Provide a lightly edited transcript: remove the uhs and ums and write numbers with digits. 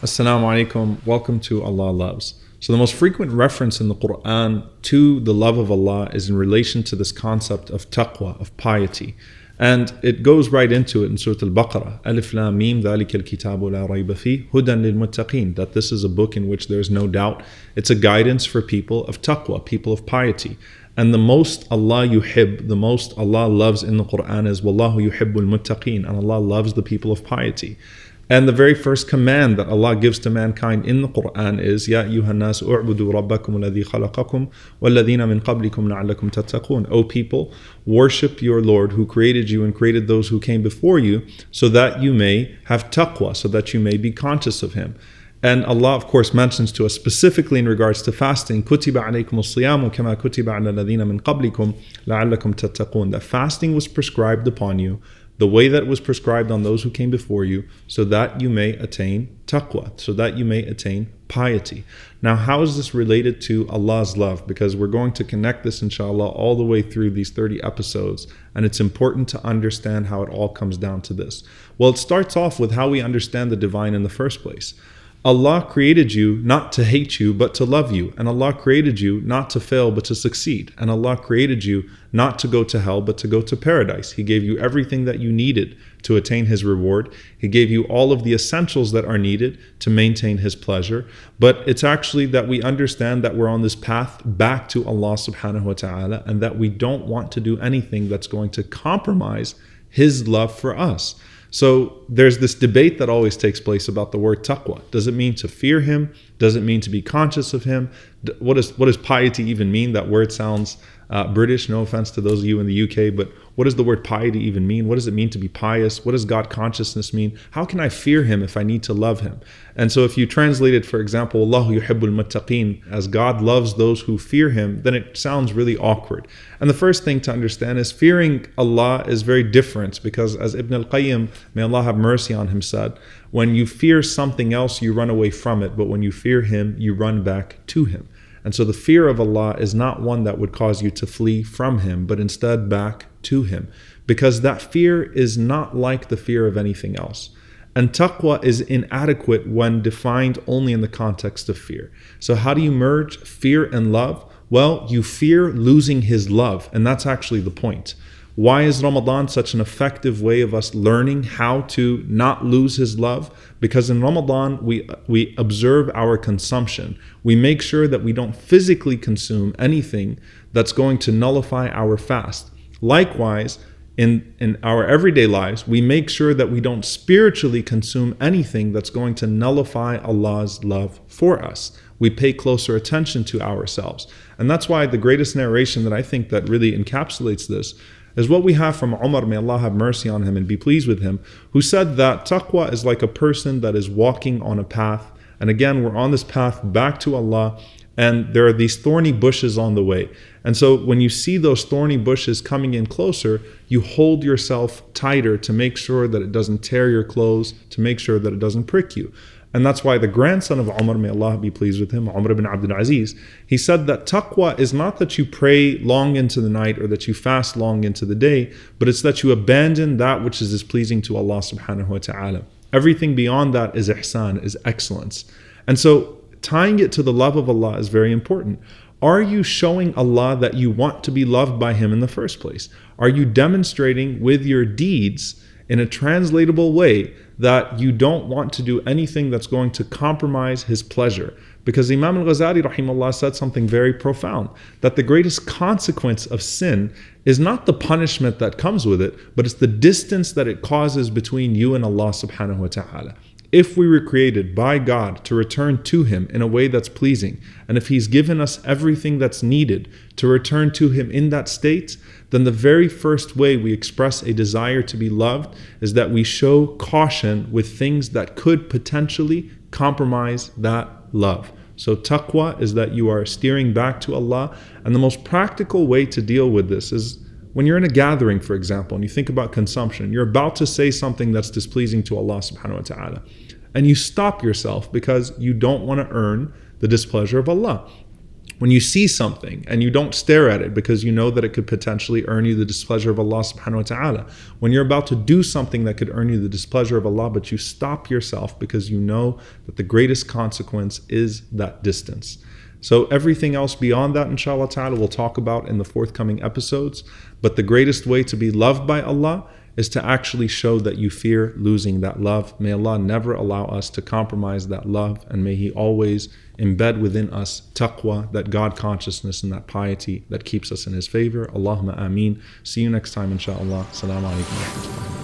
Assalamu alaikum. Welcome to Allah Loves. So the most frequent reference in the Qur'an to the love of Allah is in relation to this concept of taqwa, of piety. And it goes right into it in Surah Al-Baqarah. Alif Lam Mim Dhalika al-Kitabu la rayba fi hudan lil muttaqin. That this is a book in which there is no doubt. It's a guidance for people of taqwa, people of piety. And the most Allah yuhib, the most Allah loves in the Qur'an is Wallahu yuhibbul muttaqin. And Allah loves the people of piety. And the very first command that Allah gives to mankind in the Qur'an is Ya ayyuhan nas u'budu rabbakum alladhi khalaqakum walladhina min qablikum la'allakum tattaqun. O people, worship your Lord who created you and created those who came before you so that you may have taqwa, so that you may be conscious of Him. And Allah, of course, mentions to us specifically in regards to fasting, كُتِبَ عَلَيْكُمُ الصِّيَامُ كَمَا كُتِبَ عَلَى الَّذِينَ مِن قَبْلِكُمْ لَعَلَّكُمْ تَتَّقُونَ. That fasting was prescribed upon you the way that was prescribed on those who came before you, so that you may attain taqwa, so that you may attain piety. Now, how is this related to Allah's love? Because we're going to connect this, inshallah, all the way through these 30 episodes, and it's important to understand how it all comes down to this. Well, it starts off with how we understand the divine in the first place. Allah created you not to hate you, but to love you. And Allah created you not to fail, but to succeed. And Allah created you not to go to hell, but to go to paradise. He gave you everything that you needed to attain His reward. He gave you all of the essentials that are needed to maintain His pleasure. But it's actually that we understand that we're on this path back to Allah subhanahu wa ta'ala, and that we don't want to do anything that's going to compromise His love for us. So there's this debate that always takes place about the word taqwa. Does it mean to fear Him? Does it mean to be conscious of Him? What does piety even mean? That word sounds British, no offense to those of you in the UK, but what does the word piety even mean? What does it mean to be pious? What does God consciousness mean? How can I fear Him if I need to love Him? And so if you translate it, for example, Allahu yuhibbul muttaqin, as God loves those who fear Him, then it sounds really awkward. And the first thing to understand is fearing Allah is very different, because as Ibn al-Qayyim, may Allah have mercy on him, said, when you fear something else, you run away from it, but when you fear Him, you run back to Him. And so the fear of Allah is not one that would cause you to flee from Him, but instead back to Him, because that fear is not like the fear of anything else. And taqwa is inadequate when defined only in the context of fear. So how do you merge fear and love? Well, you fear losing His love, and that's actually the point. Why is Ramadan such an effective way of us learning how to not lose His love? Because in Ramadan, we observe our consumption. We make sure that we don't physically consume anything that's going to nullify our fast. Likewise, in our everyday lives, we make sure that we don't spiritually consume anything that's going to nullify Allah's love for us. We pay closer attention to ourselves. And that's why the greatest narration that I think that really encapsulates this is what we have from Umar, may Allah have mercy on him and be pleased with him, who said that taqwa is like a person that is walking on a path. And again, we're on this path back to Allah, and there are these thorny bushes on the way. And so when you see those thorny bushes coming in closer, you hold yourself tighter to make sure that it doesn't tear your clothes, to make sure that it doesn't prick you. And that's why the grandson of Umar, may Allah be pleased with him, Umar ibn Abdul Aziz, he said that taqwa is not that you pray long into the night or that you fast long into the day, but it's that you abandon that which is displeasing to Allah subhanahu wa ta'ala. Everything beyond that is ihsan, is excellence. And so tying it to the love of Allah is very important. Are you showing Allah that you want to be loved by Him in the first place? Are you demonstrating with your deeds in a translatable way that you don't want to do anything that's going to compromise His pleasure? Because Imam al-Ghazali rahimahullah said something very profound, that the greatest consequence of sin is not the punishment that comes with it, but it's the distance that it causes between you and Allah subhanahu wa ta'ala. If we were created by God to return to Him in a way that's pleasing, and if He's given us everything that's needed to return to Him in that state, then the very first way we express a desire to be loved is that we show caution with things that could potentially compromise that love. So taqwa is that you are steering back to Allah, and the most practical way to deal with this is when you're in a gathering, for example, and you think about consumption, you're about to say something that's displeasing to Allah subhanahu wa ta'ala, and you stop yourself because you don't want to earn the displeasure of Allah. When you see something and you don't stare at it because you know that it could potentially earn you the displeasure of Allah subhanahu wa ta'ala. When you're about to do something that could earn you the displeasure of Allah, but you stop yourself because you know that the greatest consequence is that distance. So everything else beyond that, inshallah ta'ala, we'll talk about in the forthcoming episodes. But the greatest way to be loved by Allah is to actually show that you fear losing that love. May Allah never allow us to compromise that love, and may He always embed within us taqwa, that God consciousness and that piety that keeps us in His favor. Allahumma ameen. See you next time, inshallah. Assalamu alaikum wa rahmatullahi.